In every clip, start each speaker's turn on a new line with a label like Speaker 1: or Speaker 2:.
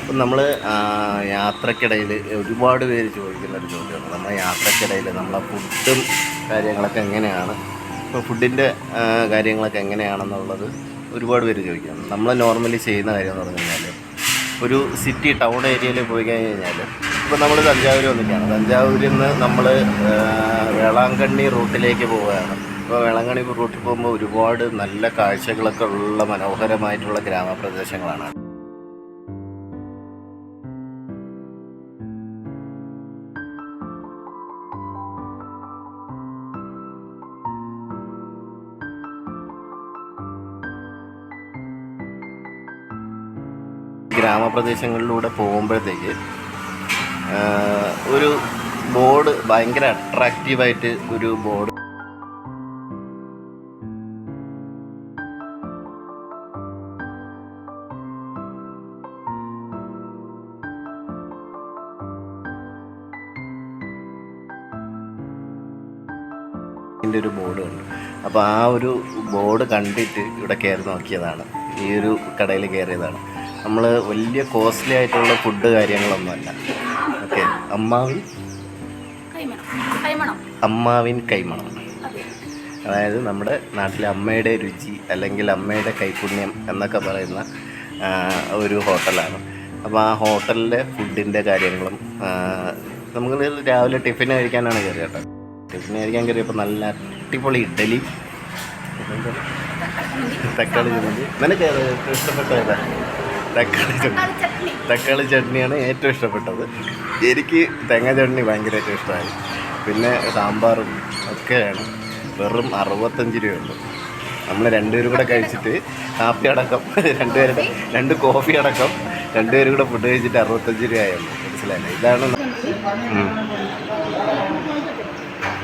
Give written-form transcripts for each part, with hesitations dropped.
Speaker 1: അപ്പം നമ്മൾ യാത്രക്കിടയിൽ ഒരുപാട് പേര് ചോദിക്കുന്നൊരു ചോദ്യമാണ്. നമ്മുടെ യാത്രക്കിടയിൽ നമ്മളെ ഫുഡും കാര്യങ്ങളൊക്കെ എങ്ങനെയാണ്, ഇപ്പോൾ ഫുഡിൻ്റെ കാര്യങ്ങളൊക്കെ എങ്ങനെയാണെന്നുള്ളത് ഒരുപാട് പേര് ചോദിക്കുന്നു. നമ്മൾ നോർമലി ചെയ്യുന്ന കാര്യം എന്ന് പറഞ്ഞു കഴിഞ്ഞാൽ, ഒരു സിറ്റി ടൗൺ ഏരിയയിൽ പോയി കഴിഞ്ഞാൽ, ഇപ്പോൾ നമ്മൾ തഞ്ചാവൂർ വന്നിട്ടാണ്. തഞ്ചാവൂരിൽ നിന്ന് നമ്മൾ വേളാങ്കണ്ണി റൂട്ടിലേക്ക് പോവുകയാണ്. ഇപ്പോൾ വേളാങ്കണ്ണി റൂട്ടിൽ പോകുമ്പോൾ ഒരുപാട് നല്ല കാഴ്ചകളൊക്കെ ഉള്ള മനോഹരമായിട്ടുള്ള ഗ്രാമപ്രദേശങ്ങളാണ്. ഗ്രാമപ്രദേശങ്ങളിലൂടെ പോകുമ്പോഴത്തേക്ക് ഒരു ബോർഡ് ഭയങ്കര അട്രാക്റ്റീവായിട്ട് ഒരു ബോർഡ് ഒരു ബോർഡ് ഉണ്ട്. അപ്പോൾ ആ ഒരു ബോർഡ് കണ്ടിട്ട് ഇവിടെ കയറി നോക്കിയതാണ്, ഈ ഒരു കടയിൽ കയറിയതാണ്. നമ്മൾ വലിയ കോസ്റ്റ്ലി ആയിട്ടുള്ള ഫുഡ് കാര്യങ്ങളൊന്നുമല്ല. ഓക്കെ, അമ്മാവിൻ കൈമണം, അതായത് നമ്മുടെ നാട്ടിലെ അമ്മയുടെ രുചി അല്ലെങ്കിൽ അമ്മയുടെ കൈപുണ്യം എന്നൊക്കെ പറയുന്ന ഒരു ഹോട്ടലാണ്. അപ്പോൾ ആ ഹോട്ടലിലെ ഫുഡിൻ്റെ കാര്യങ്ങളും നമുക്ക് രാവിലെ ടിഫിന് കഴിക്കാനാണ് കയറി കേട്ടോ. ടിഫിന് കഴിക്കാൻ കയറിയപ്പോൾ നല്ല അടിപൊളി ഇഡ്ഡലി, തക്കാളി ചമ്മന്തി. നിനക്ക് ഇഷ്ടപ്പെട്ടതാ? തക്കാളി ചട്നിയാണ് ഏറ്റവും ഇഷ്ടപ്പെട്ടത്. എനിക്ക് തേങ്ങ ചട്നി ഭയങ്കരമായിട്ട് ഇഷ്ടമായി. പിന്നെ സാമ്പാറും ഒക്കെയാണ്. വെറും 65 രൂപയുള്ളൂ. നമ്മൾ രണ്ടുപേരും കൂടെ കഴിച്ചിട്ട് കാപ്പി അടക്കം രണ്ട് കോഫി അടക്കം രണ്ടുപേരും കൂടെ ഫുഡ് കഴിച്ചിട്ട് 65 രൂപയായുള്ളൂ. മനസ്സിലായില്ലേ? ഇതാണ്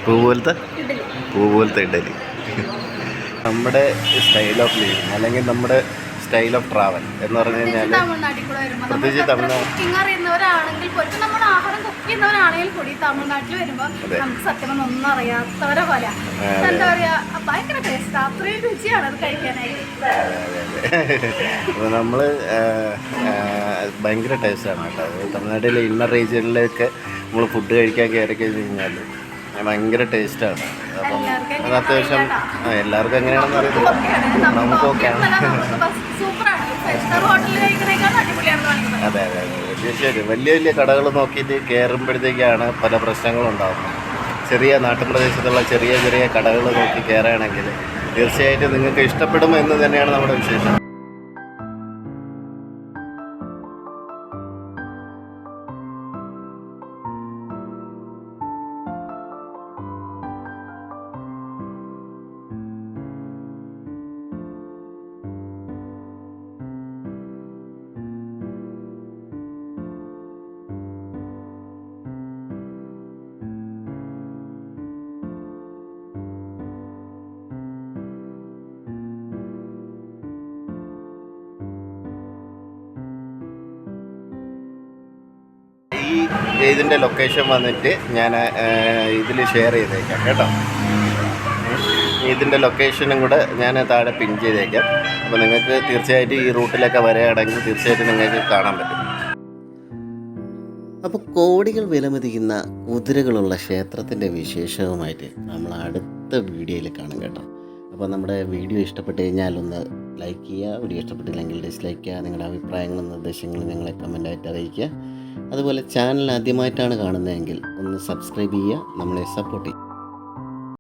Speaker 1: പൂ പോലത്തെ ഇഡലി. നമ്മുടെ സ്റ്റൈൽ ഓഫ് ലിവിങ് അല്ലെങ്കിൽ നമ്മുടെ സ്റ്റൈൽ ഓഫ് ട്രാവൽ എന്ന് പറഞ്ഞു കഴിഞ്ഞാൽ, പ്രത്യേകിച്ച് തമിഴ്നാട്ടിൽ
Speaker 2: കൂടി തമിഴ്നാട്ടിൽ വരുമ്പോൾ നമുക്ക് സത്യം ഒന്നും അറിയാത്തവരെ പോലെ എന്താ പറയാ, ഭയങ്കര ടേസ്റ്റ്, അത്രയും രുചിയാണ് അത് കഴിക്കാനായിട്ട്.
Speaker 1: അപ്പോൾ നമ്മൾ ഭയങ്കര ടേസ്റ്റാണ് കേട്ടോ. തമിഴ്നാട്ടിലെ ഇന്നർ റീജിയനിലൊക്കെ നമ്മൾ ഫുഡ് കഴിക്കാൻ കയറി കഴിഞ്ഞ് കഴിഞ്ഞാൽ ഭയങ്കര ടേസ്റ്റാണ്. അപ്പം അത് അത്യാവശ്യം എല്ലാവർക്കും എങ്ങനെയാണെന്ന് അറിയത്തില്ല, നമുക്ക് ഓക്കെയാണ്. അതെ അതെ അതെ, തീർച്ചയായിട്ടും. വലിയ വലിയ കടകൾ നോക്കിയിട്ട് കയറുമ്പോഴത്തേക്കാണ് പല പ്രശ്നങ്ങളും ഉണ്ടാകുന്നത്. ചെറിയ നാട്ടുപ്രദേശത്തുള്ള ചെറിയ ചെറിയ കടകൾ നോക്കി കയറുകയാണെങ്കിൽ തീർച്ചയായിട്ടും നിങ്ങൾക്ക് ഇഷ്ടപ്പെടും എന്ന് തന്നെയാണ് നമ്മുടെ വിശേഷം. ഇതിൻ്റെ ലൊക്കേഷൻ വന്നിട്ട് ഞാൻ ഇതിൽ ഷെയർ ചെയ്തേക്കാം കേട്ടോ. ഇതിൻ്റെ ലൊക്കേഷനും കൂടെ ഞാൻ താഴെ പിൻ ചെയ്തേക്കാം. അപ്പോൾ നിങ്ങൾക്ക് തീർച്ചയായിട്ടും ഈ റൂട്ടിലൊക്കെ വരികയാണെങ്കിൽ തീർച്ചയായിട്ടും നിങ്ങൾക്ക് കാണാൻ പറ്റും. അപ്പോൾ കോടികൾ വിലമതിക്കുന്ന കുതിരകളുള്ള ക്ഷേത്രത്തിൻ്റെ വിശേഷവുമായിട്ട് നമ്മൾ അടുത്ത വീഡിയോയിൽ കാണും കേട്ടോ. അപ്പോൾ നമ്മുടെ വീഡിയോ ഇഷ്ടപ്പെട്ട് കഴിഞ്ഞാൽ ഒന്ന് ലൈക്ക് ചെയ്യുക, വീഡിയോ ഇഷ്ടപ്പെട്ടില്ലെങ്കിൽ ഡിസ്ലൈക്ക് ചെയ്യുക. നിങ്ങളുടെ അഭിപ്രായങ്ങളും നിർദ്ദേശങ്ങളും ഞങ്ങളെ കമൻറ്റായിട്ട് അറിയിക്കുക. അതുപോലെ ചാനൽ ആദ്യമായിട്ടാണ് കാണുന്നതെങ്കിൽ ഒന്ന് സബ്സ്ക്രൈബ് ചെയ്യുക, നമ്മളെ സപ്പോർട്ട് ചെയ്യുക.